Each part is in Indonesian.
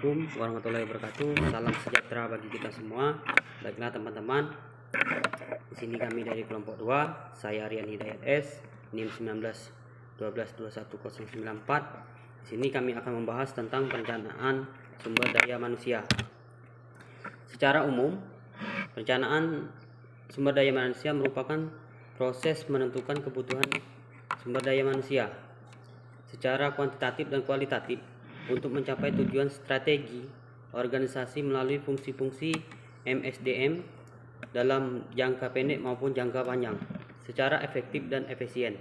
Assalamualaikum warahmatullahi wabarakatuh. Salam sejahtera bagi kita semua. Baiklah teman-teman, di sini kami dari kelompok 2. Saya Aryan Hidayat S, NIM 19 12 21 094. Di sini kami akan membahas tentang perencanaan sumber daya manusia. Secara umum, perencanaan sumber daya manusia merupakan proses menentukan kebutuhan sumber daya manusia secara kuantitatif dan kualitatif untuk mencapai tujuan strategi organisasi melalui fungsi-fungsi MSDM dalam jangka pendek maupun jangka panjang secara efektif dan efisien.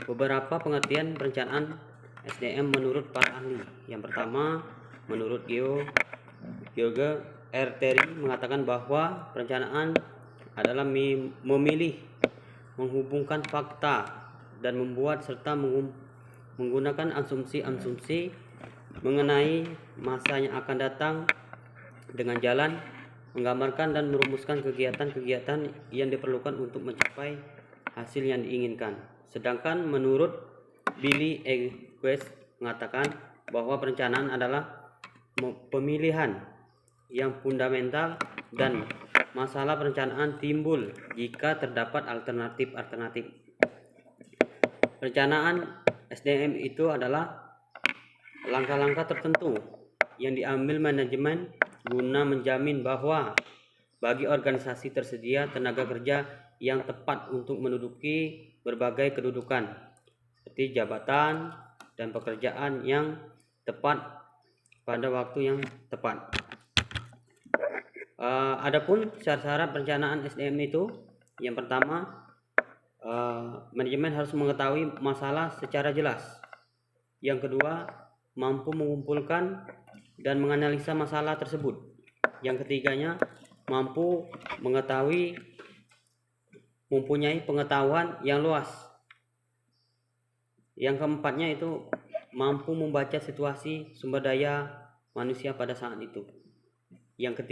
Beberapa pengertian perencanaan SDM menurut para ahli. Yang pertama, menurut George R. Terry mengatakan bahwa perencanaan adalah memilih, menghubungkan fakta, dan membuat serta menggunakan asumsi-asumsi mengenai masa yang akan datang dengan jalan menggambarkan dan merumuskan kegiatan-kegiatan yang diperlukan untuk mencapai hasil yang diinginkan. Sedangkan menurut Billy West mengatakan bahwa perencanaan adalah pemilihan yang fundamental dan masalah perencanaan timbul jika terdapat alternatif-alternatif. Perencanaan SDM itu adalah langkah-langkah tertentu yang diambil manajemen guna menjamin bahwa bagi organisasi tersedia tenaga kerja yang tepat untuk menduduki berbagai kedudukan seperti jabatan dan pekerjaan yang tepat pada waktu yang tepat. Adapun syarat-syarat perencanaan SDM itu, yang pertama, manajemen harus mengetahui masalah secara jelas. Yang kedua, mampu mengumpulkan dan menganalisa masalah tersebut. Yang ketiganya, mempunyai pengetahuan yang luas. Yang keempatnya itu mampu membaca situasi sumber daya manusia pada saat itu. Yang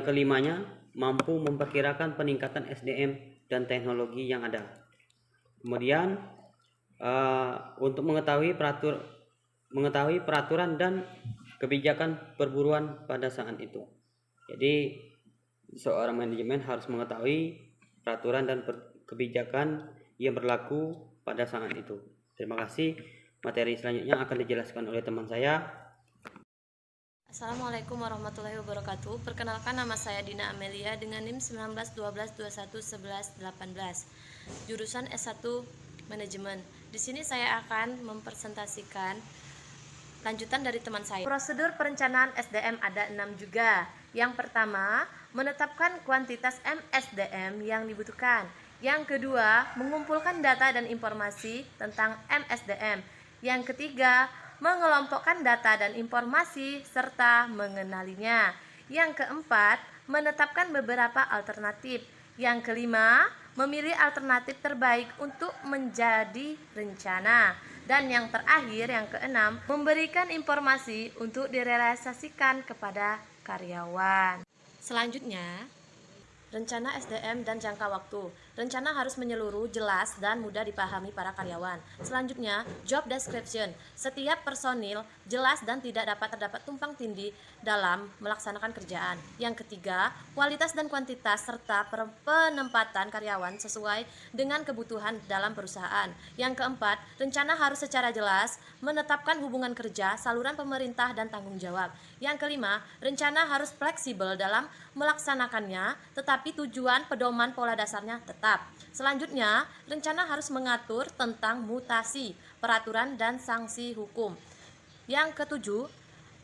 kelimanya, mampu memperkirakan peningkatan SDM dan teknologi yang ada. Kemudian untuk mengetahui peraturan dan kebijakan perburuan pada saat itu. Jadi seorang manajemen harus mengetahui peraturan dan kebijakan yang berlaku pada saat itu. Terima kasih. Materi selanjutnya akan dijelaskan oleh teman saya. Assalamualaikum warahmatullahi wabarakatuh. Perkenalkan, nama saya Dina Amelia dengan NIM 19 12 21 11 18. Jurusan S1 Manajemen. Di sini saya akan mempresentasikan lanjutan dari teman saya. Prosedur perencanaan SDM ada 6 juga. Yang pertama, menetapkan kuantitas MSDM yang dibutuhkan. Yang kedua, mengumpulkan data dan informasi tentang MSDM. Yang ketiga, mengelompokkan data dan informasi serta mengenalinya. Yang keempat, menetapkan beberapa alternatif. Yang kelima, memilih alternatif terbaik untuk menjadi rencana. Dan yang terakhir, yang keenam, memberikan informasi untuk direalisasikan kepada karyawan. Selanjutnya, rencana SDM dan jangka waktu. Rencana harus menyeluruh, jelas, dan mudah dipahami para karyawan. Selanjutnya, job description. Setiap personil jelas dan tidak dapat terdapat tumpang tindih dalam melaksanakan kerjaan. Yang ketiga, kualitas dan kuantitas serta penempatan karyawan sesuai dengan kebutuhan dalam perusahaan. Yang keempat, rencana harus secara jelas menetapkan hubungan kerja, saluran pemerintah, dan tanggung jawab. Yang kelima, rencana harus fleksibel dalam melaksanakannya, tetapi tujuan, pedoman, pola dasarnya tetap. Selanjutnya, rencana harus mengatur tentang mutasi, peraturan, dan sanksi hukum. Yang ketujuh,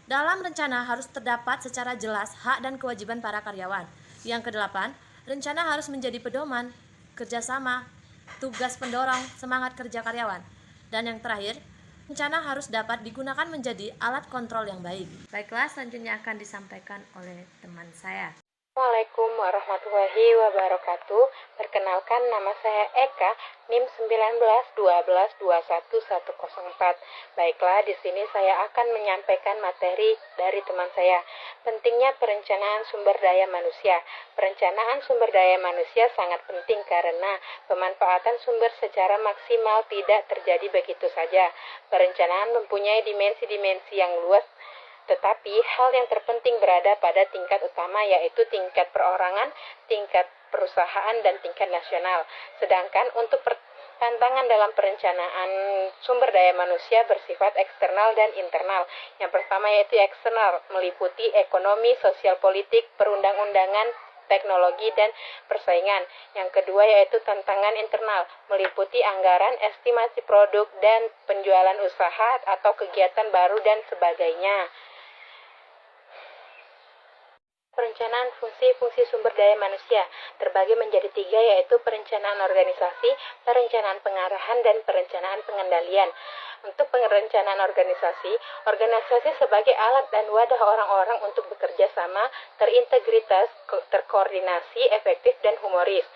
dalam rencana harus terdapat secara jelas hak dan kewajiban para karyawan. Yang kedelapan, rencana harus menjadi pedoman, kerjasama, tugas pendorong, semangat kerja karyawan. Dan yang terakhir, rencana harus dapat digunakan menjadi alat kontrol yang baik. Baiklah, selanjutnya akan disampaikan oleh teman saya. Assalamualaikum warahmatullahi wabarakatuh. Perkenalkan, nama saya Eka, NIM 19 12 21 104. Baiklah, di sini saya akan menyampaikan materi dari teman saya. Pentingnya perencanaan sumber daya manusia. Perencanaan sumber daya manusia sangat penting karena pemanfaatan sumber secara maksimal tidak terjadi begitu saja. Perencanaan mempunyai dimensi-dimensi yang luas Tetapi hal yang terpenting berada pada tingkat utama, yaitu tingkat perorangan, tingkat perusahaan, dan tingkat nasional. Sedangkan untuk tantangan dalam perencanaan sumber daya manusia bersifat eksternal dan internal. Yang pertama yaitu eksternal, meliputi ekonomi, sosial politik, perundang-undangan, teknologi, dan persaingan. Yang kedua yaitu tantangan internal, meliputi anggaran, estimasi produk, dan penjualan usaha atau kegiatan baru dan sebagainya. Perencanaan fungsi-fungsi sumber daya manusia terbagi menjadi 3, yaitu perencanaan organisasi, perencanaan pengarahan, dan perencanaan pengendalian. Untuk perencanaan organisasi sebagai alat dan wadah orang-orang untuk bekerja sama, terintegritas, terkoordinasi, efektif, dan humoris.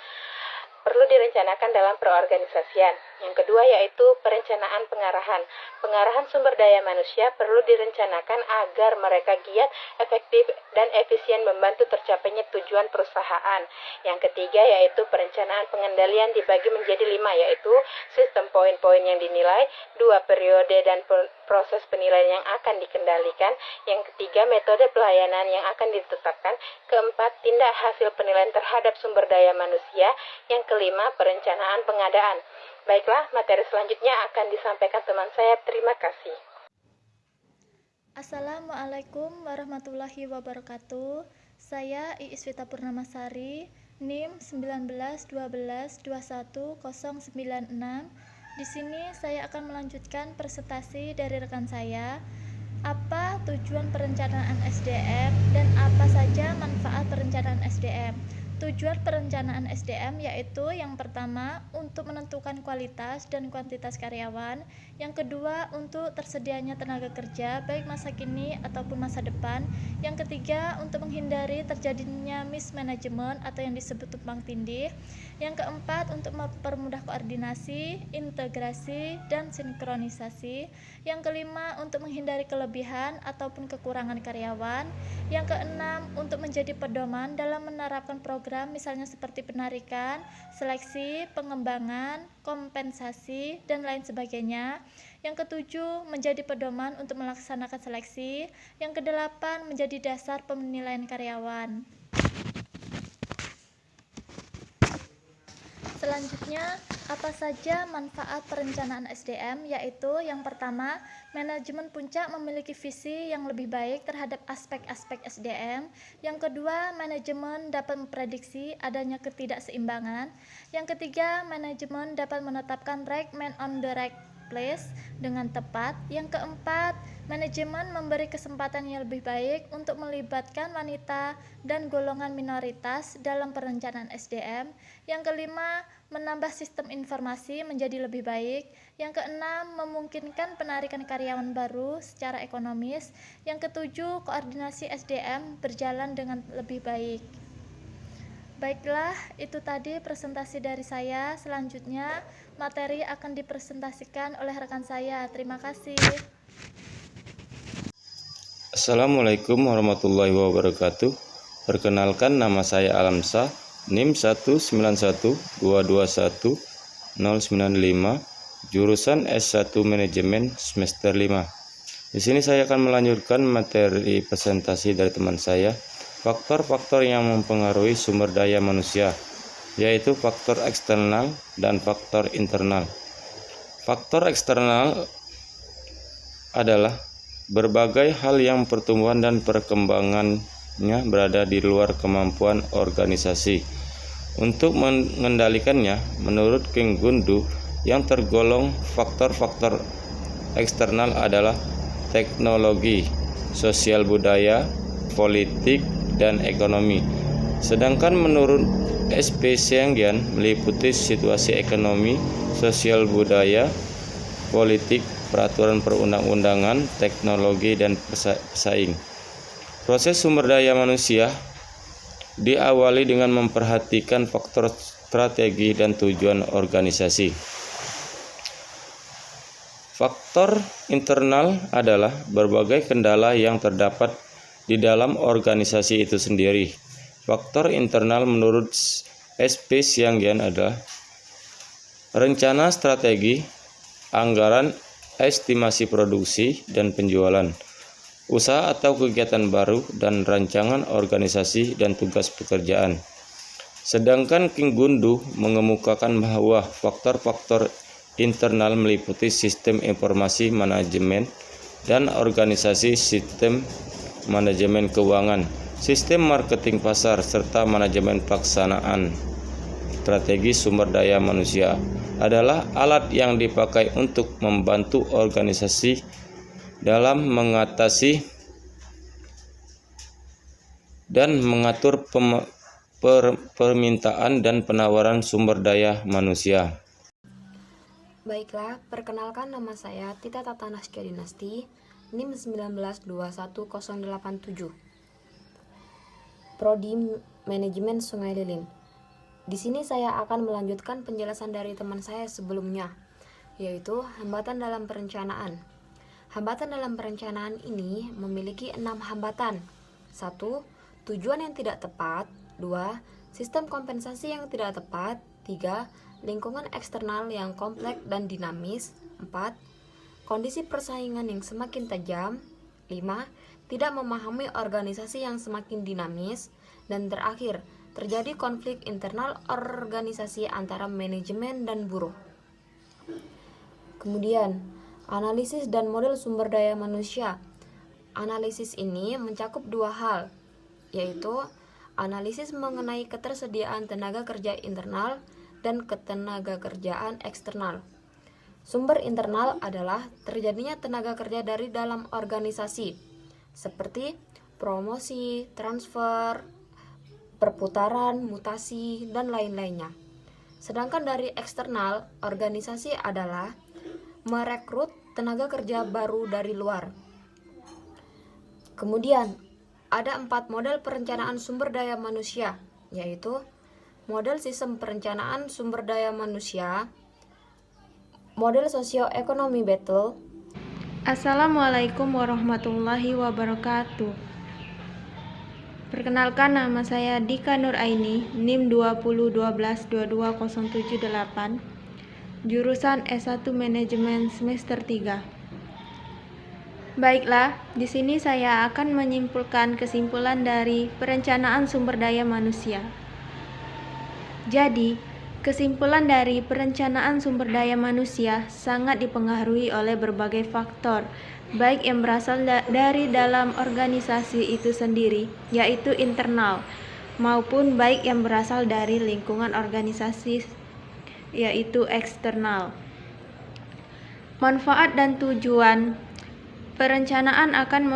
Perlu direncanakan dalam perorganisasian. Yang kedua yaitu perencanaan pengarahan. Pengarahan sumber daya manusia perlu direncanakan agar mereka giat, efektif, dan efisien membantu tercapainya tujuan perusahaan. Yang ketiga yaitu perencanaan pengendalian dibagi menjadi 5, yaitu sistem poin-poin yang dinilai, 2 periode dan proses penilaian yang akan dikendalikan, yang ketiga metode pelayanan yang akan ditetapkan, keempat tindak hasil penilaian terhadap sumber daya manusia, yang kelima perencanaan pengadaan. Baiklah, materi selanjutnya akan disampaikan teman saya. Terima kasih. Assalamualaikum warahmatullahi wabarakatuh. Saya Iis Vita Purnamasari, NIM 1912212096. Di sini saya akan melanjutkan presentasi dari rekan saya. Apa tujuan perencanaan SDM dan apa saja manfaat perencanaan SDM? Tujuan perencanaan SDM yaitu yang pertama untuk menentukan kualitas dan kuantitas karyawan, yang kedua untuk tersedianya tenaga kerja baik masa kini ataupun masa depan, yang ketiga untuk menghindari terjadinya mismanagement atau yang disebut tumpang tindih, yang keempat untuk mempermudah koordinasi, integrasi, dan sinkronisasi, yang kelima untuk menghindari kelebihan ataupun kekurangan karyawan, yang keenam untuk menjadi pedoman dalam menerapkan program misalnya seperti penarikan, seleksi, pengembangan, kompensasi, dan lain sebagainya. Yang ketujuh menjadi pedoman untuk melaksanakan seleksi. Yang kedelapan menjadi dasar penilaian karyawan. Selanjutnya, apa saja manfaat perencanaan SDM? Yaitu yang pertama, manajemen puncak memiliki visi yang lebih baik terhadap aspek-aspek SDM. Yang kedua, manajemen dapat memprediksi adanya ketidakseimbangan. Yang ketiga, manajemen dapat menetapkan right man on the right place dengan tepat. Yang keempat, manajemen memberi kesempatan yang lebih baik untuk melibatkan wanita dan golongan minoritas dalam perencanaan SDM. Yang kelima, menambah sistem informasi menjadi lebih baik. Yang keenam, memungkinkan penarikan karyawan baru secara ekonomis. Yang ketujuh, koordinasi SDM berjalan dengan lebih baik. Baiklah, itu tadi presentasi dari saya. Selanjutnya, materi akan dipresentasikan oleh rekan saya. Terima kasih. Assalamualaikum warahmatullahi wabarakatuh. Perkenalkan, nama saya Alamsa, NIM 191221095, jurusan S1 Manajemen semester 5. Di sini saya akan melanjutkan materi presentasi dari teman saya, faktor-faktor yang mempengaruhi sumber daya manusia, yaitu faktor eksternal dan faktor internal. Faktor eksternal adalah berbagai hal yang pertumbuhan dan perkembangannya berada di luar kemampuan organisasi. Untuk mengendalikannya, menurut King Gundu, yang tergolong faktor-faktor eksternal adalah teknologi, sosial budaya, politik, dan ekonomi. Sedangkan menurut SP Sianggian meliputi situasi ekonomi, sosial budaya, politik, peraturan perundang-undangan, teknologi, dan pesaing. Proses sumber daya manusia diawali dengan memperhatikan faktor strategi dan tujuan organisasi. Faktor internal adalah berbagai kendala yang terdapat di dalam organisasi itu sendiri. Faktor internal menurut SP Sianggian adalah rencana strategi, anggaran, estimasi produksi dan penjualan. usaha atau kegiatan baru, dan rancangan organisasi dan tugas pekerjaan. Sedangkan King Gundu mengemukakan bahwa faktor-faktor internal meliputi sistem informasi manajemen dan organisasi, sistem manajemen keuangan, sistem marketing pasar, serta manajemen pelaksanaan. Strategi sumber daya manusia adalah alat yang dipakai untuk membantu organisasi dalam mengatasi dan mengatur permintaan dan penawaran sumber daya manusia. Baiklah, perkenalkan nama saya Tita Tatanaskia Dinasti, NIM 1921087. Prodi Manajemen Sungai Lilin. Di sini saya akan melanjutkan penjelasan dari teman saya sebelumnya, yaitu hambatan dalam perencanaan. Hambatan dalam perencanaan ini memiliki 6 hambatan. 1. Tujuan yang tidak tepat. 2. Sistem kompensasi yang tidak tepat. 3. Lingkungan eksternal yang kompleks dan dinamis. 4. Kondisi persaingan yang semakin tajam. 5. Tidak memahami organisasi yang semakin dinamis. Dan terakhir, terjadi konflik internal organisasi antara manajemen dan buruh. Kemudian, analisis dan model sumber daya manusia. Analisis ini mencakup 2 hal, yaitu analisis mengenai ketersediaan tenaga kerja internal dan ketenaga kerjaan eksternal. Sumber internal adalah terjadinya tenaga kerja dari dalam organisasi, seperti promosi, transfer, perputaran, mutasi, dan lain-lainnya. Sedangkan dari eksternal organisasi adalah merekrut tenaga kerja baru dari luar. Kemudian, ada 4 model perencanaan sumber daya manusia, yaitu model sistem perencanaan sumber daya manusia, model sosioekonomi battle. Assalamualaikum warahmatullahi wabarakatuh. Perkenalkan, nama saya Dika Nur Aini, NIM 2012220778, jurusan S1 Manajemen semester 3. Baiklah, di sini saya akan menyimpulkan kesimpulan dari perencanaan sumber daya manusia. Jadi, kesimpulan dari perencanaan sumber daya manusia sangat dipengaruhi oleh berbagai faktor, baik yang berasal dari dalam organisasi itu sendiri, yaitu internal, maupun baik yang berasal dari lingkungan organisasi, yaitu eksternal. Manfaat dan tujuan perencanaan akan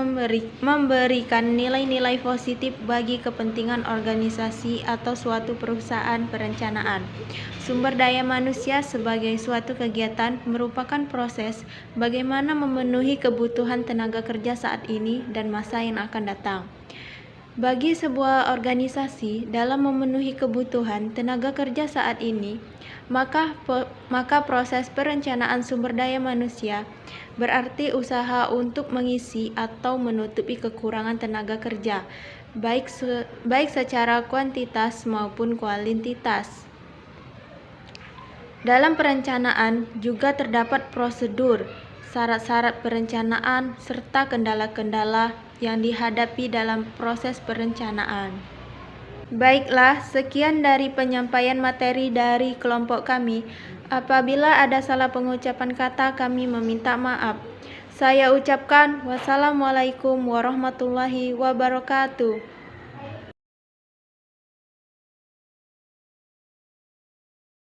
memberikan nilai-nilai positif bagi kepentingan organisasi atau suatu perusahaan. Perencanaan sumber daya manusia sebagai suatu kegiatan merupakan proses bagaimana memenuhi kebutuhan tenaga kerja saat ini dan masa yang akan datang. Bagi sebuah organisasi dalam memenuhi kebutuhan tenaga kerja saat ini, maka proses perencanaan sumber daya manusia berarti usaha untuk mengisi atau menutupi kekurangan tenaga kerja, baik secara kuantitas maupun kualitas. Dalam perencanaan juga terdapat prosedur, syarat-syarat perencanaan, serta kendala-kendala yang dihadapi dalam proses perencanaan. Baiklah, sekian dari penyampaian materi dari kelompok kami. Apabila ada salah pengucapan kata, kami meminta maaf. Saya ucapkan wassalamualaikum warahmatullahi wabarakatuh.